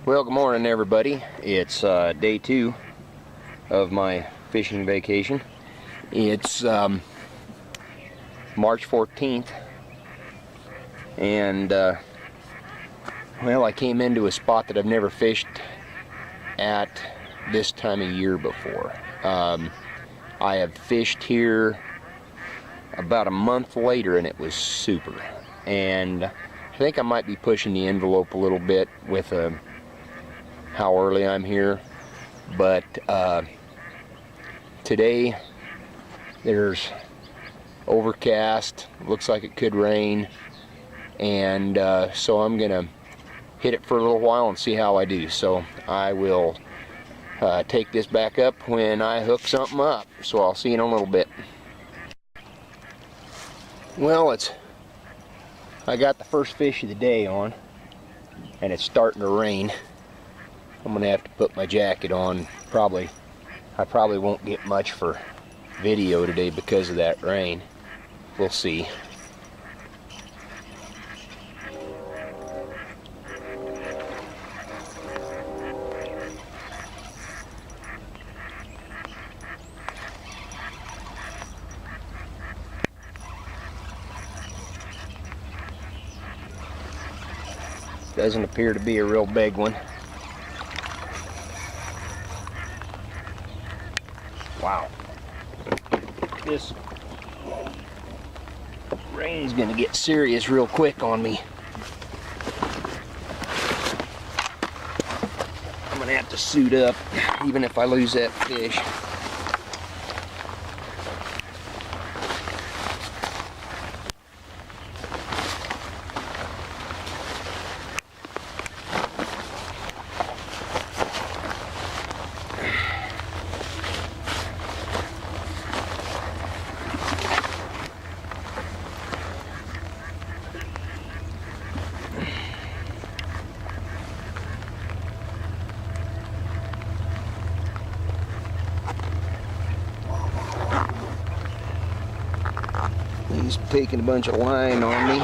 Well, good morning everybody. It's day 2 of my fishing vacation. It's March 14th, and well, I came into a spot that I've never fished at this time of year before. I have fished here about a month later and it was super, and I think I might be pushing the envelope a little bit with how early I'm here, but today there's overcast, looks like it could rain, and so I'm gonna hit it for a little while and see how I do. So I will take this back up when I hook something up, so I'll see you in a little bit. Well, I got the first fish of the day on and it's starting to rain. I'm gonna have to put my jacket on. I probably won't get much for video today because of that rain. We'll see. Doesn't appear to be a real big one. Wow. This rain's gonna get serious real quick on me. I'm gonna have to suit up even if I lose that fish. He's taking a bunch of line on me.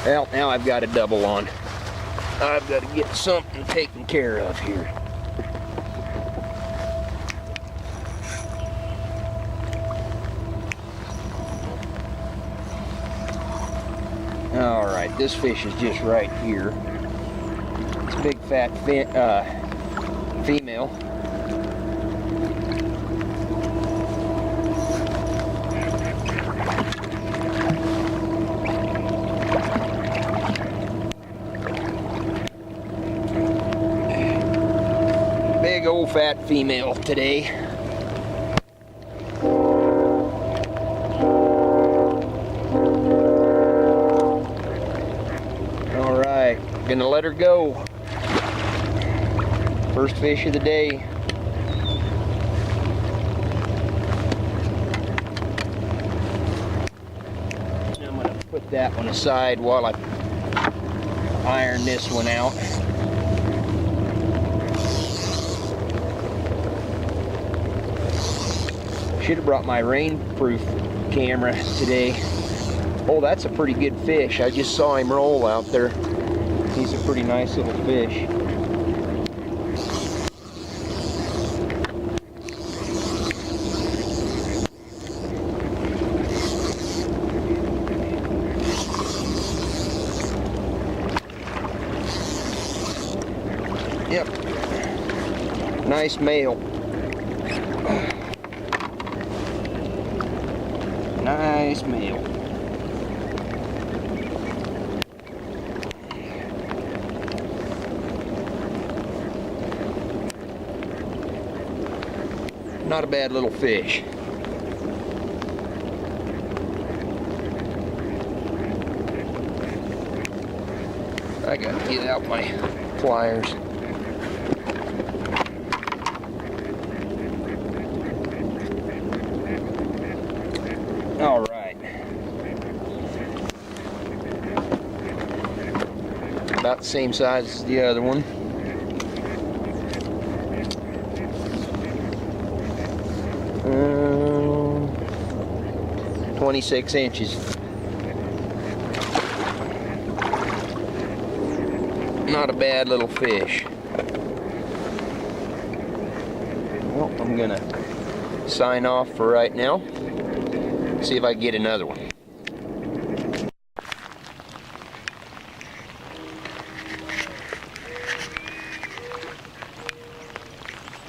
Well, now I've got a double on. I've got to get something taken care of here. Alright, this fish is just right here. It's a big fat female. Big old fat female today. Alright, gonna let her go. First fish of the day. I'm going to put that one aside while I iron this one out. Should have brought my rainproof camera today. Oh, that's a pretty good fish. I just saw him roll out there. He's a pretty nice little fish. Yep, nice male. Nice male. Not a bad little fish. I gotta get out my pliers. All right. About the same size as the other one. 26 inches. Not a bad little fish. Well, I'm gonna sign off for right now. See if I can get another one.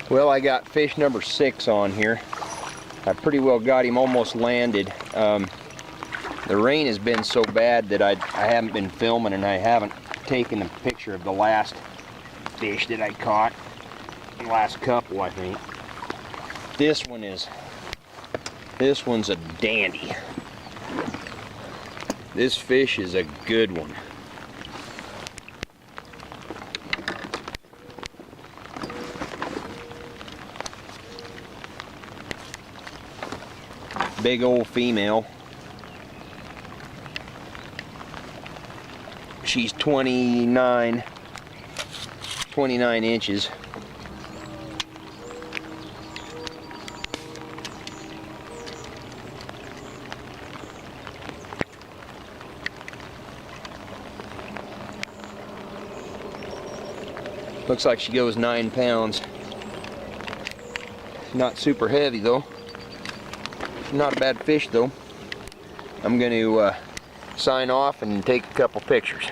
Well, I got fish number 6 on here. I pretty well got him almost landed. The rain has been so bad that I haven't been filming, and I haven't taken a picture of the last fish that I caught. The last couple, I think. This one's a dandy. This fish is a good one. Big old female. She's 29 inches. Looks like she goes 9 pounds. Not super heavy though. Not a bad fish though. I'm going to sign off and take a couple pictures.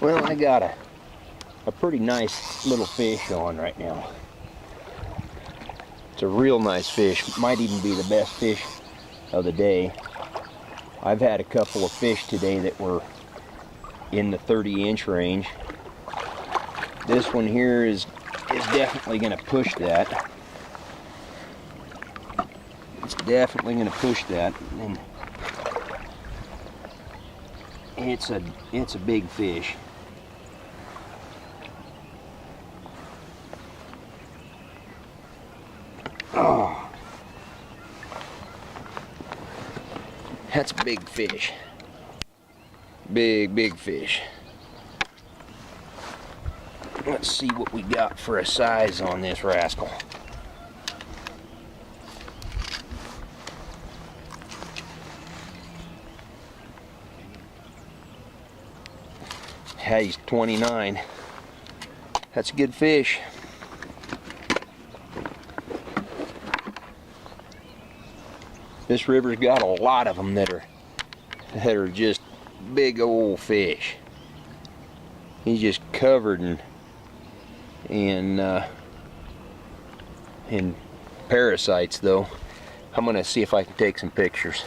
Well, I got a pretty nice little fish on right now. It's a real nice fish. Might even be the best fish of the day. I've had a couple of fish today that were in the 30-inch range. This one here is definitely going to push that. It's definitely going to push that. And it's a big fish. Oh, that's a big fish. Big fish. Let's see what we got for a size on this rascal. Yeah, he's 29. That's a good fish. This river's got a lot of them that are just big old fish. He's just covered in parasites though. I'm gonna see if I can take some pictures.